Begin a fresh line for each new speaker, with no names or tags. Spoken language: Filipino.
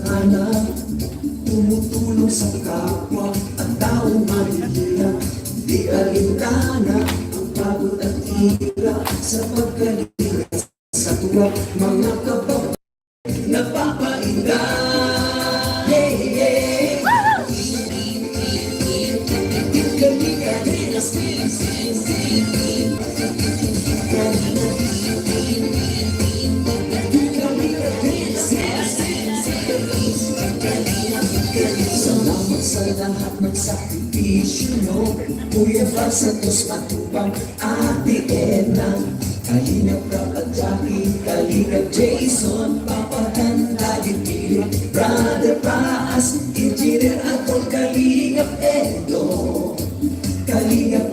tadhana, tumutulong sa kapwa at taong mahihirap. Di alintana ang pagod at hirap sa pagkalinga sa tuwa. Mga kapag nagpapainda, yeah, yeah. Salamat sa lahat ng sakripisyo nyo, Kuya Val Santos Matubang, Ate Edna, Kalingap Rob at Jackie, Kalingap Jason, Papa Dan, Daddy Philip, Brother Paas, Engineer Atol Kalingap.